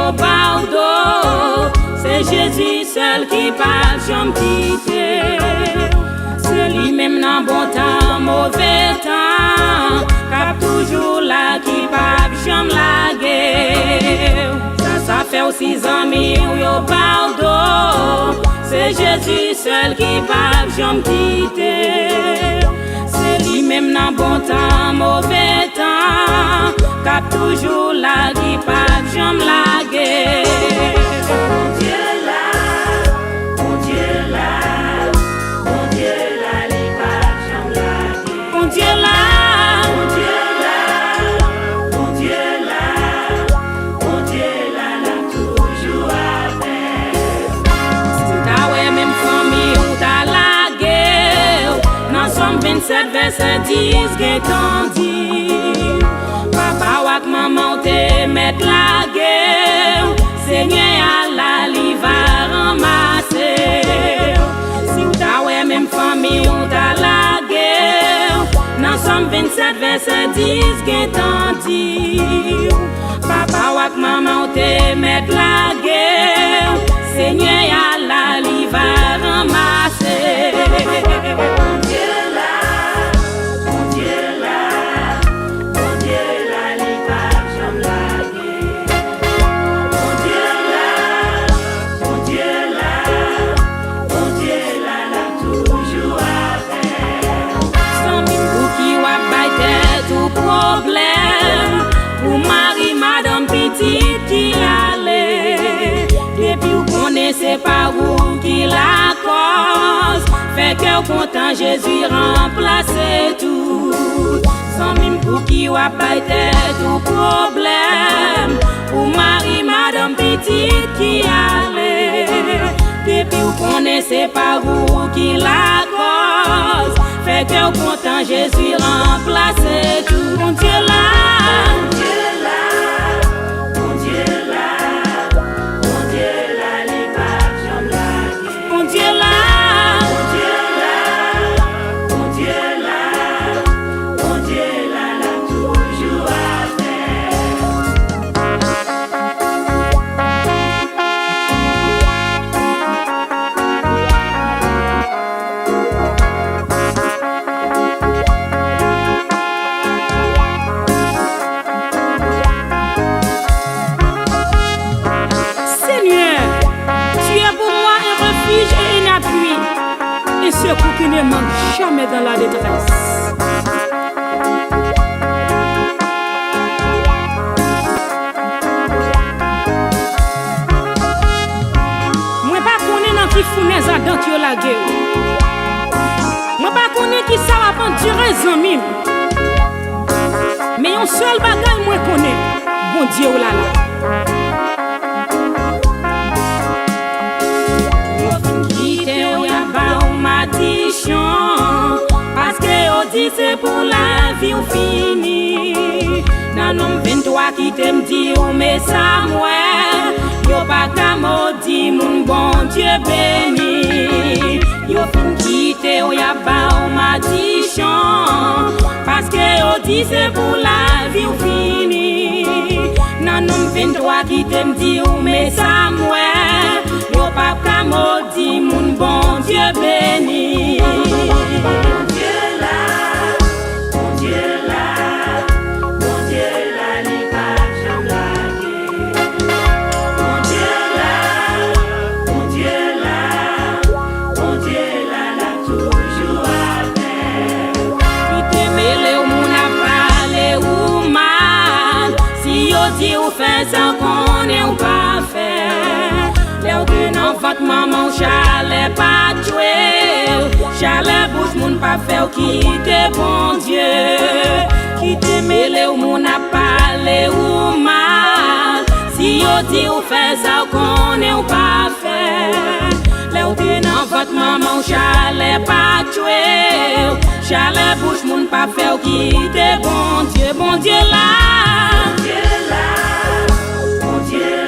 yo pardon. C'est Jésus seul qui parle, j'aime quitter. C'est lui-même dans bon temps, mauvais temps. Cap toujours là qui parle, j'aime la guerre. Ça fait aussi 6 ans, yo pardon. C'est Jésus seul qui parle, j'aime quitter. C'est lui-même dans bon temps, mauvais temps. Cap toujours là qui parle, j'aime la guerre. Mon Dieu là, mon Dieu là, mon Dieu là, il parle, j'aime la guerre. Mon Dieu là, mon Dieu là, mon Dieu là, mon Dieu là, là toujours avec. Si t'as ouais même famille ou t'as la guerre, dans Somme 27 verset 10 qui t'en dit. Papa ou maman te met la guerre, Seigneur Allah li va ramasser. Si ou ta ouais même famille ou ta la guerre, dans Somme 27 verset 10 qui t'en dit. Papa ou maman te met la guerre, Seigneur Allah li va ramasser. Problème pour Marie, madame petite qui allait. Depuis vous connaissez pas où qui la cause. Fait que content Jésus remplace tout. Sans même pour qui ou pas tout problème pour Marie, madame petite qui allait. Depuis vous connaissez pas où qui la cause. Fait que content Jésus remplace tout. Mon Dieu là, mon Dieu là, mon Dieu là, mon Dieu là, les papes j'aime la guerre. Mon Dieu là, mon Dieu là, mon Dieu là, mon Dieu là, là toujours secours qui ne manque jamais dans la détresse. Moi pas connais dans qui fournaise à dent yo la guerre. Moi pas connais qui ça va prendre durer zami. Mais un seul bagage moi connais. Bon Dieu oh là là. Parce que on dit c'est pour la vie ou fini. Dans nom 23 qui t'aime dit ou mais ça moi. Yo pas qu'à maudit mon bon Dieu béni. Yo fin quitter ou y'a pas ou ma dichon. Parce que on dit c'est pour la vie ou fini. Dans nom 23 qui t'aime dit ou mais ça moi. Yo pas qu'à maudit mon bon Dieu béni. Mon Dieu là, mon Dieu là, mon Dieu là, les papes j'aime la guerre. Mon Dieu là, mon Dieu là, mon Dieu là, toujours avec. Qui te mêle ou moun a parlé ou mal. Si yo dit ou fait ça qu'on est ou pas fait. Léo que non votre maman chalet pas tuer. Chalet bouche moun pas faire quitter bon Dieu. Qui te mêle ou moun a parlé ou mal. Si yo dit ou fait ça qu'on est ou pas fait. Léo que non votre maman chalet pas tuer. Chalet bouche moun pas faire quitter bon Dieu. Bon Dieu là, mon Dieu là, mon Dieu.